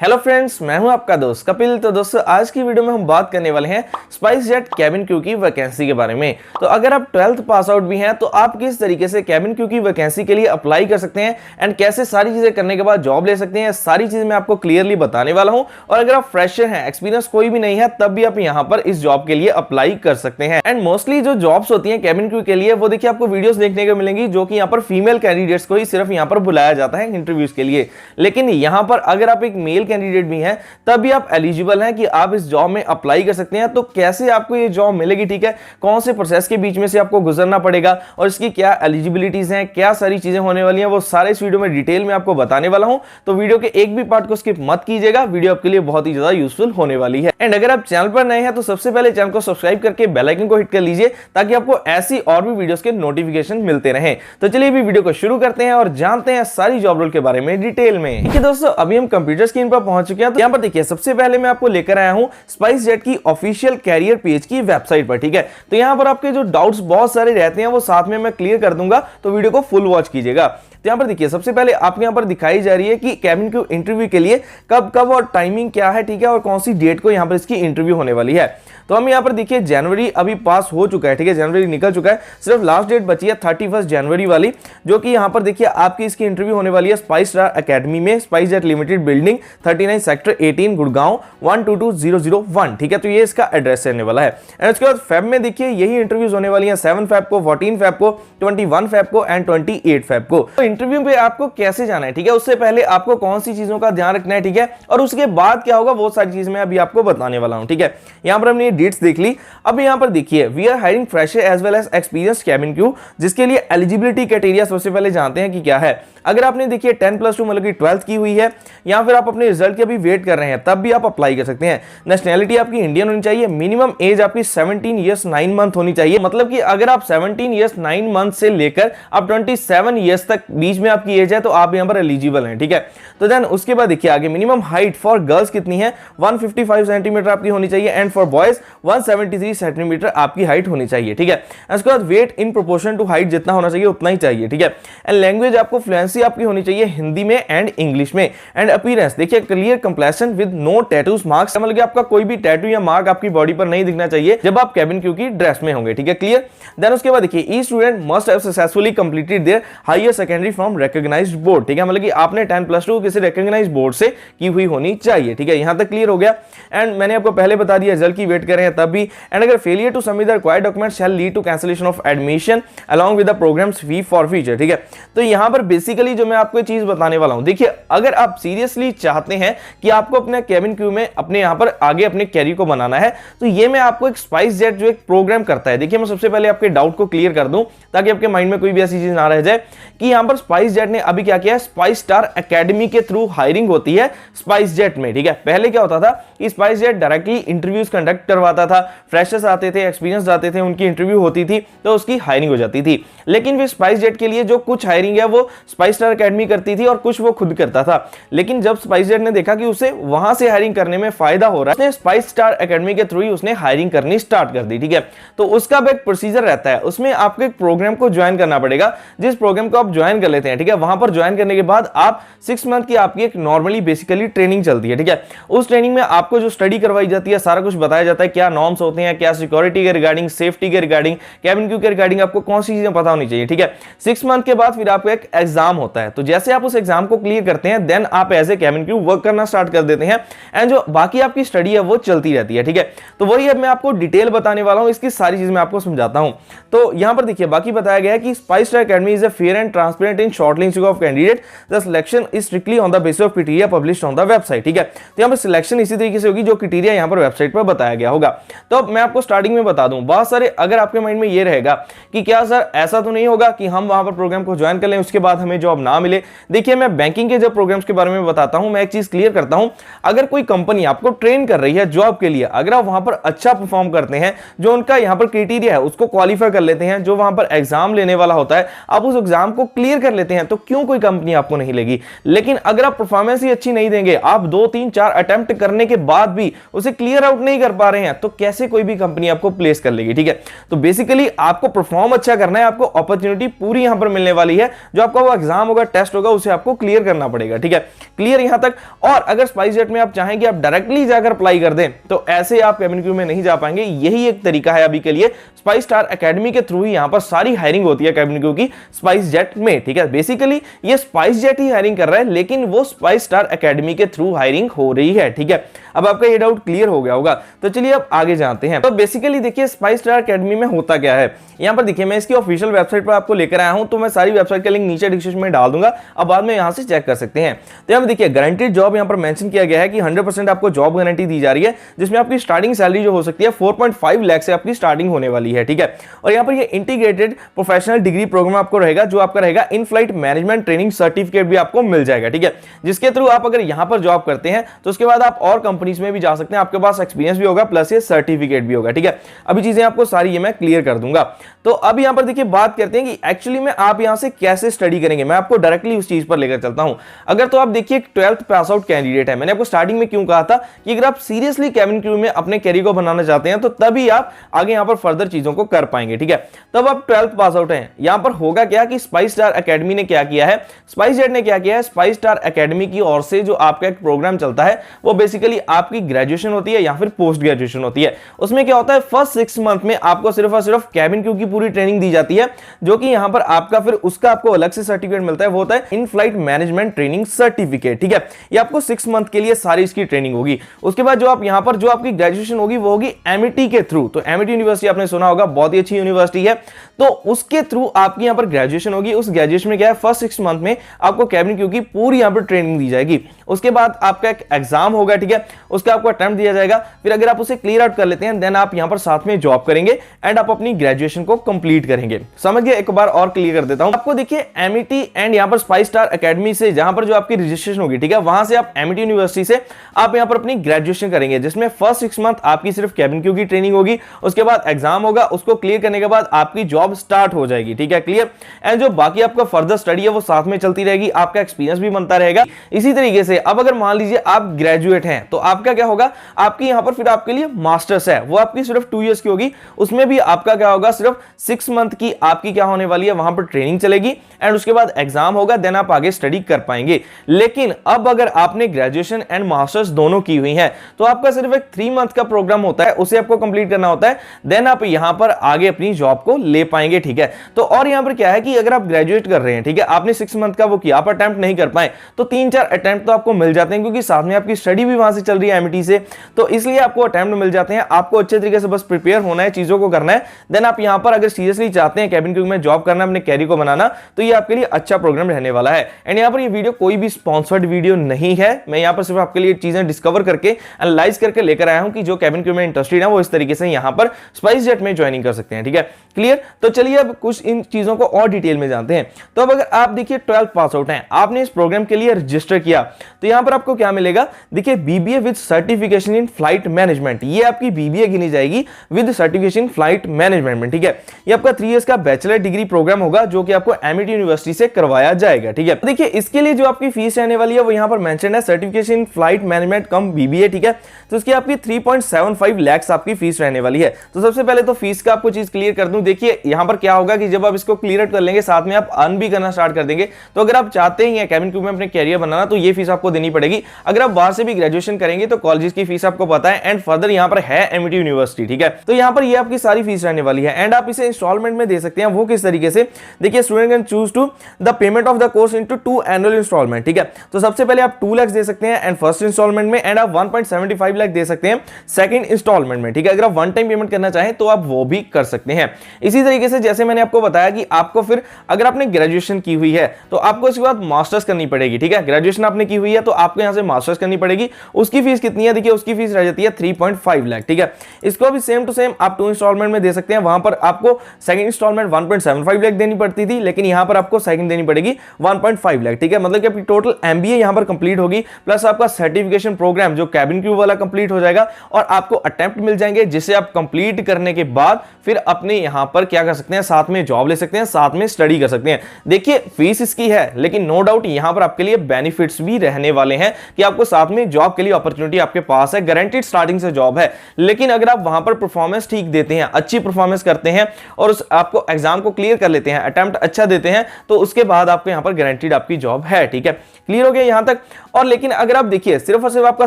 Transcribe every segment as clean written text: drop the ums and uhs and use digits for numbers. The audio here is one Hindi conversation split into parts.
हेलो फ्रेंड्स, मैं हूं आपका दोस्त कपिल। तो दोस्तों, आज की वीडियो में हम बात करने वाले हैं स्पाइसजेट कैबिन क्रू की वैकेंसी के बारे में। तो अगर आप 12th पास आउट भी हैं तो आप किस तरीके से कैबिन क्रू की वैकेंसी के लिए अप्लाई कर सकते हैं एंड कैसे सारी चीजें करने के बाद जॉब ले सकते हैं, सारी चीजें मैं आपको क्लियरली बताने वाला हूं। और अगर आप फ्रेशर हैं, एक्सपीरियंस कोई भी नहीं है, तब भी आप यहाँ पर इस जॉब के लिए अप्लाई कर सकते हैं। एंड मोस्टली जो जॉब्स होती है कैबिन क्रू के लिए, वो देखिए आपको वीडियोस देखने को मिलेंगी जो कि यहाँ पर फीमेल कैंडिडेट्स को ही सिर्फ यहाँ पर बुलाया जाता है इंटरव्यूज के लिए। लेकिन यहाँ पर अगर आप एक मेल कैंडिडेट भी हैं तब भी आप एलिजिबल हैं कि आप इस जॉब में अप्लाई कर सकते हैं। तो कैसे आपको ये जॉब मिलेगी, ठीक है, कौन से प्रोसेस के बीच में से आपको गुजरना पड़ेगा और इसकी क्या एलिजिबिलिटीज हैं, क्या सारी चीजें होने वाली हैं, वो सारे इस वीडियो में डिटेल में आपको बताने वाला हूं। तो वीडियो के एक भी पार्ट को स्किप मत कीजिएगा, वीडियो आपके लिए बहुत ही ज्यादा यूजफुल होने वाली है। एंड अगर आप चैनल पर नए हैं तो सबसे पहले चैनल को सब्सक्राइब करके बेल आइकन को हिट कर लीजिए ताकि आपको ऐसी और भी वीडियोस के नोटिफिकेशन मिलते रहें। तो चलिए भी वीडियो को शुरू करते हैं और जानते हैं सारी जॉब रोल के बारे में डिटेल में। ठीक है दोस्तों, अभी हम कंप्यूटर स्क्रीन पर पहुंच चुके हैं। तो यहाँ पर देखिए, सबसे पहले मैं आपको लेकर आया हूं स्पाइसजेट की ऑफिशियल कैरियर पेज की वेबसाइट पर। ठीक है, तो यहां पर आपके जो डाउट्स बहुत सारे रहते हैं वो साथ में मैं क्लियर कर दूंगा, तो वीडियो को फुल वॉच कीजिएगा। तो यहां पर देखिए, सबसे पहले आपको यहां पर दिखाई जा रही है कि कैबिन क्रू इंटरव्यू के लिए कब कब और टाइमिंग क्या है, ठीक है, और कौन सी डेट को यहां पर इसकी इंटरव्यू होने वाली है। तो हम यहां पर देखिए, जनवरी अभी पास हो चुका है, ठीक है, जनवरी निकल चुका है, सिर्फ लास्ट डेट बची है 31 जनवरी वाली, जो कि यहां पर देखिए आपकी इसकी इंटरव्यू होने वाली है स्पाइस स्टार एकेडमी में, SpiceJet limited building 39 sector 18 Gurgaon 122001। ठीक है, तो ये इसका एड्रेस रहने वाला है। एंड उसके बाद फेब में देखिए यही इंटरव्यूज होने वाली हैं, 7 फेब को, 14 फेब को, 21 फेब को एंड 28 फेब को। तो इंटरव्यू पे आपको कैसे जाना है, ठीक है, उससे पहले आपको कौन सी चीजों का ध्यान रखना है, ठीक है, और उसके बाद क्या होगा वो सारी चीज मैं अभी आपको बताने वाला हूं। ठीक है, यहां पर हमने ये डेट्स देख ली। अब यहां पर देखिए, we are hiring fresher as well as experienced cabin crew, जिसके लिए एलिजिबिलिटी क्राइटेरिया सबसे पहले जानते हैं कि क्या है। अगर आपने देखिए 10+2 मतलब कि 12th की हुई है, या फिर आप अपने रिजल्ट के अभी वेट कर रहे हैं, तब भी आप अप्लाई कर सकते हैं। नेशनैलिटी आपकी इंडियन होनी चाहिए, मिनिमम एज आपकी 17 ईयर्स 9 मंथ होनी चाहिए। मतलब कि अगर आप 17 ईयर्स 9 मंथ से लेकर आप 27 ईयर्स तक बीच में आपकी एज है तो आप यहां पर एलिजिबल हैं। ठीक है, तो देन उसके बाद देखिए आगे, मिनिमम हाइट फॉर गर्ल्स कितनी है, 155 सेंटीमीटर आपकी होनी चाहिए, एंड फॉर बॉयज 173 सेंटीमीटर आपकी हाइट होनी चाहिए। ठीक है, उसके बाद weight in proportion to height जितना होना चाहिए उतना ही चाहिए। ठीक है, एंड लैंग्वेज आपको फ्लुएंसी आपकी होनी चाहिए हिंदी में एंड इंग्लिश में। एंड अपीयरेंस देखिए, clear complexion with no tattoos marks, मतलब कि आपका कोई भी टैटू या मार्क आपकी बॉडी पर नहीं दिखना चाहिए जब आप कैबिन क्रू की ड्रेस में होंगे। ठीक है, क्लियर। देन उसके बाद देखिए, each student must have successfully completed their higher secondary from recognised board. ठीक है, मतलब कि आपने 10+2 किसी रिकॉग्नाइज्ड बोर्ड से की हुई होनी चाहिए। ठीक है, यहां तक क्लियर हो गया। एंड मैंने आपको पहले बता दिया रिजल्ट की वेट कर रहे हैं तब भी। एंड अगर failure to submit the required document shall lead to cancellation of admission along with the programme's fee for future. ठीक है, तो यहां पर बेसिकली जो मैं आपको ये चीज बताने वाला हूं, देखिए अगर आप सीरियसली चाहते हैं कि आपको अपने कैबिन क्रू में अपने यहां पर आगे अपने कैरियर को बनाना है, तो ये मैं आपको एक स्पाइसजेट जो एक प्रोग्राम करता है, देखिए मैं सबसे पहले आपके डाउट को क्लियर कर दूं ताकि आपके माइंड में कोई भी ऐसी चीज ना रह जाए कि यहां पर स्पाइसजेट ने अभी क्या किया है, स्पाइस स्टार एकेडमी के थ्रू हायरिंग होती है स्पाइसजेट में। ठीक है, पहले क्या होता था कि स्पाइसजेट डायरेक्टली इंटरव्यूज कंडक्ट करवाता था, फ्रेशर्स आते थे, एक्सपीरियंस आते थे, उनकी इंटरव्यू होती थी तो उसकी हायरिंग हो जाती थी। लेकिन फिर स्पाइसजेट के लिए जो कुछ हायरिंग है वो स्पाइस स्टार एकेडमी करती थी और कुछ वो खुद करता था। लेकिन जब स्पाइसजेट ने देखा कि उसे वहां से हायरिंग करने में फायदा हो रहा है, उसने स्पाइस स्टार एकेडमी के थ्रू ही उसने हायरिंग करनी स्टार्ट कर दी। ठीक है, तो उसका भी एक प्रोसीजर रहता है, उसमें आपको एक प्रोग्राम को ज्वाइन करना पड़ेगा, जिस प्रोग्राम को आप ज्वाइन कर लेते हैं। ठीक है, वहां पर ज्वाइन करने के बाद आप 6 मंथ की आपकी एक नॉर्मली बेसिकली ट्रेनिंग चलती है। ठीक है, उस ट्रेनिंग में आपको जो स्टडी करवाई जाती है, सारा कुछ बताया जाता है, क्या नॉर्म्स होते हैं, क्या सिक्योरिटी के रिगार्डिंग, सेफ्टी के रिगार्डिंग, कैबिन क्रू के रिगार्डिंग आपको कौन सी चीजें पता होनी चाहिए। ठीक है, 6 मंथ के बाद फिर आपको एक एग्जाम होता है, तो जैसे आप उस एग्जाम को क्लियर करते हैं देन आप as a cabin crew work करना स्टार्ट कर देते हैं, एंड जो बाकी आपकी स्टडी है वो चलती रहती है। ठीक है, तो वही अब मैं आपको डिटेल बताने वाला हूं, इसकी सारी चीज मैं आपको समझाता हूं। तो यहां पर देखिए बाकी बताया गया है कि spice star academy is a fair and transparent in shortlisting of candidate, the selection is strictly on the basis of criteria published on the website. ठीक है, तो यहां पर सिलेक्शन इसी तरीके से होगी जो क्राइटेरिया यहां पर वेबसाइट पर बताया गया होगा। तो अब मैं आपको स्टार्टिंग में बता दूं, बहुत सारे अगर आपके माइंड में ये रहेगा कि क्या सर ऐसा तो नहीं होगा कि हम वहां पर प्रोग्राम को ज्वाइन कर लें उसके बाद हमें जॉब ना मिले। देखिए, मैं बैंकिंग के जब प्रोग्राम्स के बारे में बताता हूं, मैं एक चीज क्लियर करता हूं, अगर कोई कंपनी आपको ट्रेन कर रही है जॉब के लिए, अगर आप वहां पर अच्छा परफॉर्म करते हैं, जो उनका यहां पर क्राइटेरिया है उसको क्वालिफाई कर लेते हैं, जो वहां पर एग्जाम लेने वाला होता है आप उस एग्जाम को क्लियर कर लेते हैं, तो क्यों कोई कंपनी आपको नहीं लेगी। लेकिन अगर आप परफॉर्मेंस ही अच्छी नहीं देंगे, आप 2 3 4 अटेम्प्ट करने के बाद भी उसे क्लियर आउट नहीं कर पा रहे हैं, तो कैसे कोई भी कंपनी आपको प्लेस कर लेगी। ठीक है, तो बेसिकली आपको परफॉर्म अच्छा करना है, आपको अपॉर्चुनिटी पूरी यहां पर मिलने वाली है, जो आपका वो एग्जाम एग्जाम होगा, टेस्ट होगा, उसे आपको क्लियर करना पड़ेगा। ठीक है, क्लियर यहां तक। और अगर स्पाइसजेट में आप चाहेंगे आप डायरेक्टली जाकर अप्लाई कर दें तो ऐसे आप केबिन क्रू में नहीं जा पाएंगे। यही एक तरीका है अभी के लिए, स्पाइस स्टार एकेडमी के थ्रू ही यहां पर सारी हायरिंग होती है केबिन क्रू की स्पाइसजेट में। ठीक है, बेसिकली ये स्पाइसजेट ही हायरिंग कर रहा है, लेकिन वो स्पाइस स्टार एकेडमी के थ्रू हायरिंग हो रही है। ठीक है, अब आपका ये डाउट क्लियर हो गया होगा, तो चलिए अब आगे जानते हैं। तो बेसिकली देखिए स्पाइस स्टार एकेडमी में होता क्या है, यहां पर देखिए मैं इसकी ऑफिशियल वेबसाइट पर आपको लेकर आया हूं, तो मैं सारी वेबसाइट का लिंक नीचे डिस्क्रिप्शन में डाल दूंगा, अब बाद में यहां से चेक कर सकते हैं। तो यहां पर देखिए गारंटीड जॉब यहां पर मेंशन किया गया है कि 100% आपको जॉब गारंटी दी जा रही है, जिसमें आपकी स्टार्टिंग सैलरी जो हो सकती है 4.5 लाख से आपकी स्टार्टिंग होने वाली है। ठीक है, और यहां पर ये इंटीग्रेटेड प्रोफेशनल डिग्री प्रोग्राम आपको रहेगा, जो आपका रहेगा in flight management training certificate भी आपको मिल जाएगा। ठीक है, जिसके थ्रू आप अगर यहां पर जॉब करते हैं तो उसके बाद आप और कंपनीज में भी जा सकते हैं, आपके पास एक्सपीरियंस भी होगा प्लस ये सर्टिफिकेट भी होगा। ठीक है, अभी चीजें आपको सारी ये मैं क्लियर कर दूंगा। तो अब यहां पर देखिए बात करते हैं कि एक्चुअली में आप यहां से कैसे स्टडी करेंगे, मैं आपको डायरेक्टली उस चीज पर लेकर चलता हूं। अगर तो आप देखिए 12th पास आउट कैंडिडेट है, मैंने आपको स्टार्टिंग में क्यों कहा था कि अगर आप सीरियसली केबिन क्रू में अपने कैरियर को बनाना चाहते हैं तो तभी आप आगे यहां पर फर्दर चीजों को कर पाएंगे। ठीक है, तब आप 12th पास आउट हैं। यहां पर होगा क्या कि स्पाइस स्टार एकेडमी ने क्या किया है, स्पाइसजेट ने क्या किया है, स्पाइस स्टार एकेडमी की ओर से जो आपका एक प्रोग्राम चलता है वो बेसिकली आपकी ग्रेजुएशन होती है या फिर पोस्ट ग्रेजुएशन होती है। उसमें क्या होता है, फर्स्ट 6 मंथ में आपको सिर्फ और सिर्फ केबिन क्रू की पूरी ट्रेनिंग दी जाती है, जो कि यहां पर आपका फिर उसका आपको अलग से सर्टिफिकेट मिलता है, वो होता है in flight management training certificate. ठीक है, ये आपको 6 मंथ के लिए सारी इसकी ट्रेनिंग होगी। उसके बाद जो आप यहां पर जो आपकी ग्रेजुएशन होगी वो होगी एमईटी के थ्रू। तो एमईटी यूनिवर्सिटी आपने सुना होगा, बहुत ही अच्छी यूनिवर्सिटी है, तो उसके थ्रू आपकी यहां पर ग्रेजुएशन होगी। उस ग्रेजुएशन में क्या है, फर्स्ट 6 मंथ में आपको केबिन क्रू की पूरी यहां पर ट्रेनिंग दी जाएगी। उसके बाद आपका एक एग्जाम होगा। ठीक है, उसका आपको अटेम्प्ट दिया जाएगा, फिर अगर आप उसे क्लियर आउट कर लेते हैं देन आप यहां पर साथ में जॉब करेंगे एंड आप अपनी ग्रेजुएशन को कंप्लीट करेंगे। समझ गए, एक बार और क्लियर कर देता हूं आपको। देखिए एमईटी एंड यहां पर स्पाइस स्टार एकेडमी से जहां पर जो आपकी रजिस्ट्रेशन होगी, ठीक है, वहां से आप एमईटी यूनिवर्सिटी से आप यहां पर अपनी ग्रेजुएशन करेंगे, जिसमें फर्स्ट 6 मंथ आपकी सिर्फ केबिन क्रू की ट्रेनिंग होगी। उसके बाद एग्जाम होगा, उसको क्लियर करने के बाद आपकी जॉब स्टार्ट हो जाएगी। ठीक है, क्लियर। एंड जो बाकी आपका फर्दर स्टडी है वो साथ में चलती रहेगी, आपका एक्सपीरियंस भी बनता रहेगा। इसी तरीके से अब अगर मान लीजिए आप ग्रेजुएट हैं तो आपका क्या होगा, आपकी यहां पर फिर आपके लिए मास्टर्स है, वो आपकी सिर्फ 2 इयर्स की होगी। उसमें भी आपका क्या होगा, सिर्फ 6 मंथ की आपकी क्या होने वाली है, वहां पर ट्रेनिंग चलेगी एंड उसके बाद एग्जाम होगा, देन आप आगे स्टडी कर पाएंगे। लेकिन अब अगर आपने ग्रेजुएशन एंड मास्टर्स दोनों की हुई है तो आपका सिर्फ एक 3 मंथ का प्रोग्राम होता है, उसे आपको कंप्लीट करना होता है, देन आप यहां पर आगे अपनी जॉब को ले पाएंगे। ठीक है, तो और यहां पर क्या है कि अगर आप ग्रेजुएट कर रहे हैं, ठीक है, आपने 6 मंथ का वो किया, आप अटेम्प्ट नहीं कर पाए तो 3-4 अटेम्प्ट तो आपको मिल जाते हैं, क्योंकि साथ में आपकी स्टडी भी वहां से चल रही है एमईटी से, तो इसलिए आपको अटेम्प्ट मिल जाते हैं। आपको अच्छे तरीके से बस प्रिपेयर होना है, चीजों को करना है, देन आप यहां पर अगर सीरियसली चाहते हैं केबिन क्रू में जॉब करना, अपने कैरियर को बनाना, तो ये आपके लिए अच्छा प्रोग्राम रहने वाला है। एंड यहां पर ये वीडियो कोई भी स्पॉन्सर्ड वीडियो नहीं है, मैं यहां पर सिर्फ आपके लिए चीजें डिस्कवर करके एनालाइज करके लेकर आया हूं कि जो केबिन क्रू में इंटरेस्टेड है वो इस तरीके से यहां पर स्पाइसजेट में ज्वाइनिंग कर सकते हैं। ठीक है, क्लियर। तो चलिए अब कुछ इन चीजों को और डिटेल में जानते हैं। तो अब अगर आप देखिए 12th पास आउट हैं, आपने इस प्रोग्राम के लिए रजिस्टर किया, तो यहां पर आपको क्या मिलेगा, देखिए BBA with certification in flight management, ये आपकी बीबीए गिनी जाएगी विद सर्टिफिकेशन फ्लाइट मैनेजमेंट में। ठीक है, ये आपका 3 इयर्स का बैचलर डिग्री प्रोग्राम होगा, जो कि आपको एमईटी यूनिवर्सिटी से करवाया जाएगा। ठीक है, देखिए इसके लिए जो आपकी फीस रहने वाली है वो यहां पर मेंशन है, certification in flight management come BBA. ठीक है, तो इसकी आपकी 3.75 लाख आपकी फीस रहने वाली है। तो सबसे पहले तो फीस का आपको चीज क्लियर कर दूं। देखिए यहां पर क्या होगा कि जब आप इसको क्लियर कर लेंगे, साथ में आप अर्न भी करना स्टार्ट कर देंगे, तो अगर आप चाहते हैं केबिन क्रू में अपने कैरियर बनाना तो ये फीस आपको देनी पड़ेगी। अगर आप बाहर से भी ग्रेजुएशन करेंगे तो कॉलेजेस की फीस आपको पता है, एंड फर्दर यहां पर है एमईटी यूनिवर्सिटी। ठीक है, तो यहां पर ये आपकी सारी फीस रहने वाली है, एंड आप इसे इंस्टॉलमेंट में दे सकते हैं। वो किस तरीके से, देखिए student can choose to the payment of the course into 2 annual instalment. ठीक है, तो सबसे पहले आप 2 लाख दे सकते हैं एंड फर्स्ट इंस्टॉलमेंट में, एंड आप 1.75 लाख दे सकते हैं सेकंड इंस्टॉलमेंट में। ठीक है, अगर आप वन टाइम पेमेंट करना चाहें तो आप वो भी कर सकते हैं। इसी तरीके से जैसे मैंने आपको बताया कि आपको फिर अगर आपने ग्रेजुएशन की हुई है तो आपको इसके बाद मास्टर्स करनी पड़ेगी। ठीक है, ग्रेजुएशन आपने की हुई है तो आपको यहां से मास्टर्स करनी पड़ेगी। उसकी फीस कितनी है, देखिए उसकी फीस रह जाती है 3.5 लाख। ठीक है, इसको भी सेम टू सेम आप 2 इंस्टॉलमेंट में दे सकते हैं। वहां पर आपको सेकंड इंस्टॉलमेंट 1.75 लाख देनी पड़ती थी, लेकिन यहां पर आपको सेकंड देनी पड़ेगी 1.5 लाख। ठीक है, मतलब कि आपकी टोटल एमबीए यहां पर कंप्लीट होगी, प्लस आपका सर्टिफिकेशन प्रोग्राम जो केबिन क्रू वाला कंप्लीट हो जाएगा, और आपको अटेम्प्ट मिल जाएंगे, जिसे आप कंप्लीट करने के बाद फिर अपने यहां पर क्या कर सकते हैं, साथ में जॉब ले सकते हैं, साथ में स्टडी कर सकते हैं। देखिए फीस इसकी है, लेकिन नो डाउट यहां पर आपके लिए बेनिफिट्स भी रहने वाले हैं कि आपको साथ में जॉब के लिए अपॉर्चुनिटी आपके पास है, गारंटीड स्टार्टिंग से जॉब है। लेकिन अगर आप वहां पर परफॉर्मेंस ठीक देते हैं, अच्छी परफॉर्मेंस करते हैं और आपको एग्जाम को क्लियर कर लेते हैं, अटेम्प्ट अच्छा देते हैं, तो उसके उसके बाद आपको यहाँ पर गारंटीड आपकी जॉब है। ठीक है, क्लियर हो गया यहाँ तक। और लेकिन अगर आप देखिए सिर्फ और सिर्फ आपका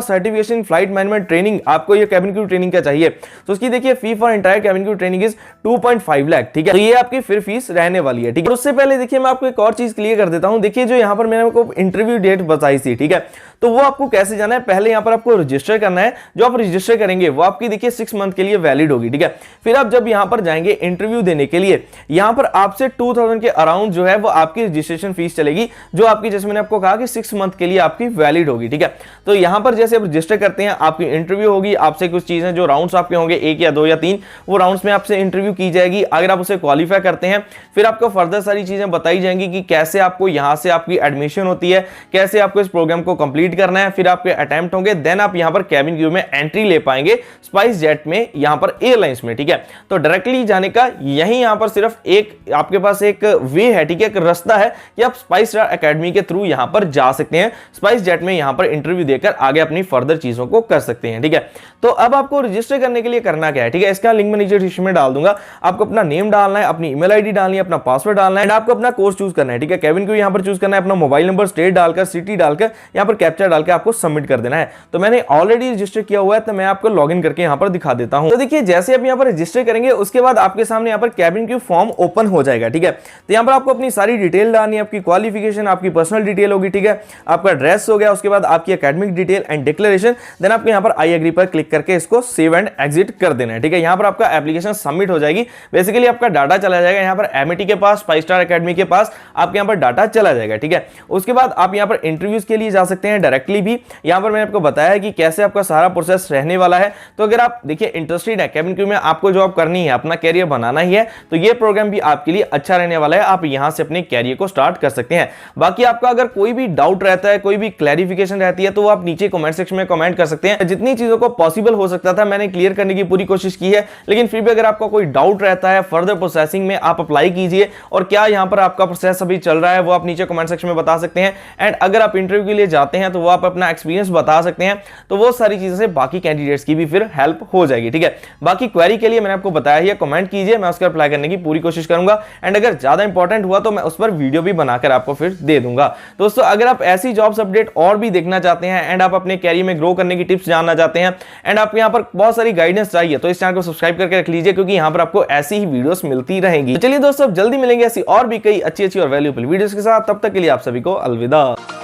सर्टिफिकेशन फ्लाइट मैनेजमेंट ट्रेनिंग आपको ये कैबिन क्रू ट्रेनिंग का चाहिए, तो उसकी देखिए fee for entire cabin crew training is 2.5 lakh. ठीक है, तो ये आपकी फिर फीस रहने वाली है। ठीक है, उससे पहले देखिए मैं आपको एक और चीज क्लियर कर देता हूं। देखिए जो यहाँ पर मैंने आपको इंटरव्यू डेट बताई थी, ठीक है, तो वो आपको कैसे जाना है, पहले यहाँ पर आपको रजिस्टर करना है। जो आप रजिस्टर करेंगे वो आपकी देखिए 6 मंथ के लिए वैलिड होगी। ठीक है, फिर आप जब यहाँ पर जाएंगे इंटरव्यू देने के लिए, यहाँ पर आपसे 2000 के अराउंड जो है वो आपकी रजिस्ट्रेशन फीस चलेगी, जो आपकी जैसे मैंने आपको कहा कि 6 मंथ के लिए आपकी वैलिड होगी। ठीक है, तो यहाँ पर जैसे आप रजिस्टर करते हैं आपकी इंटरव्यू होगी, आपसे कुछ चीजें जो राउंड्स आपके होंगे 1 या 2 या 3, वो राउंड्स में आपसे इंटरव्यू की जाएगी। अगर आप उसे क्वालिफाई करते हैं फिर आपको फर्दर सारी चीजें बताई जाएंगी कि कैसे आपको यहाँ से आपकी एडमिशन होती है, कैसे आपको इस प्रोग्राम को कंप्लीट करना है, फिर आपके अटेम्प्ट होंगे, देन आप यहाँ पर कैबिन क्रू में एंट्री ले पाएंगे स्पाइस जेट में, यहाँ पर एयरलाइंस में। ठीक है, तो डायरेक्टली जाने का यही यहाँ पर सिर्फ एक आपके पास एक वे है, ठीक है, एक रास्ता है कि आप स्पाइस स्टार एकेडमी के थ्रू यहाँ पर जा सकते हैं, स्पाइस जेट में यहाँ पर इंटरव्यू देकर आगे अपनी फर्दर चीजों को कर सकते हैं। ठीक है, तो अब आपको रजिस्टर करने के लिए करना क्या है, ठीक है, इसका लिंक मैं नीचे डिस्क्रिप्शन में डाल दूंगा। आपको अपना नेम डालना है, अपनी ईमेल आईडी डालनी है, अपना पासवर्ड डालना है, एंड आपको अपना कोर्स चूज करना है। ठीक है, कैबिन क्रू यहाँ पर चूज करना है, अपना मोबाइल नंबर, स्टेट डालकर, सिटी डालकर, यहाँ पर कैप्चा डालकर आपको सबमिट कर देना है। तो मैंने ऑलरेडी रजिस्टर किया हुआ है, तो मैं आपको लॉगिन करके यहाँ पर दिखा देता हूँ। तो देखिए जैसे आप यहाँ पर रजिस्टर करेंगे उसके बाद आपके सामने यहाँ पर कैबिन क्रू फॉर्म ओपन हो जाएगा। ठीक है, तो यहाँ पर आपको अपनी सारी डिटेल डालनी है, आपकी क्वालिफिकेशन, आपकी पर्सनल डिटेल होगी। ठीक है, आपका एड्रेस हो गया, उसके बाद आपकी academic detail and declaration, then आपको यहाँ पर आई एग्री पर क्लिक करके इसको सेव एंड एग्जिट कर देना है। ठीक है, यहाँ पर आपका एप्लीकेशन सबमिट हो जाएगी, बेसिकली आपका डाटा चला जाएगा यहाँ पर एमईटी के पास, स्पाइस स्टार एकेडमी के पास आपके यहाँ पर डाटा चला जाएगा। ठीक है, उसके बाद आप यहाँ पर इंटरव्यूज के लिए जा सकते हैं डायरेक्टली भी। यहाँ पर मैंने आपको बताया कि कैसे आपका सारा प्रोसेस रहने वाला है। तो अगर आप देखिए इंटरेस्टेड है कैबिन क्रू में, आपको जॉब करनी है, अपना कैरियर बनाना ही है, तो ये प्रोग्राम भी आपके लिए अच्छा रहने वाला है। आप यहाँ से अपने कैरियर को स्टार्ट कर सकते हैं। बाकी आपका अगर कोई भी डाउट रहता है, कोई भी क्लैरिफिकेशन रहती है, तो आप नीचे कमेंट सेक्शन में कमेंट कर सकते हैं। जितनी चीजों को पॉसिबल हो सकता था मैंने क्लियर करने की पूरी कोशिश की है, लेकिन फिर भी अगर आपका कोई डाउट रहता है फर्दर प्रोसेसिंग में, आप अप्लाई कीजिए। और क्या यहाँ पर आपका प्रोसेस अभी चल रहा है वो आप नीचे कमेंट सेक्शन में बता सकते हैं। एंड अगर आप इंटरव्यू के लिए जाते हैं तो वो आप अपना एक्सपीरियंस बता सकते हैं, तो वो सारी चीजें से बाकी कैंडिडेट्स की भी फिर हेल्प हो जाएगी। ठीक है, बाकी क्वेरी के लिए मैंने आपको बताया है, कमेंट कीजिए, मैं उसका रिप्लाई करने की पूरी कोशिश करूंगा। एंड अगर ज्यादा इंपॉर्टेंट हुआ तो मैं उस पर वीडियो भी बनाकर आपको फिर दे दूंगा। दोस्तों अगर आप ऐसी जॉब्स अपडेट और भी देखना चाहते हैं, एंड आप अपने कैरियर में ग्रो करने की टिप्स जानना चाहते हैं, एंड आप यहाँ पर बहुत सारी गाइडेंस चाहिए, तो इस चैनल को सब्सक्राइब करके रख लीजिए, क्योंकि यहाँ पर आपको ऐसी ही वीडियोस मिलती रहेंगी। तो चलिए दोस्तों जल्दी मिलेंगे ऐसी और भी कई अच्छी और वैल्यूएबल वीडियोस के साथ। तब तक के लिए आप सभी को अलविदा।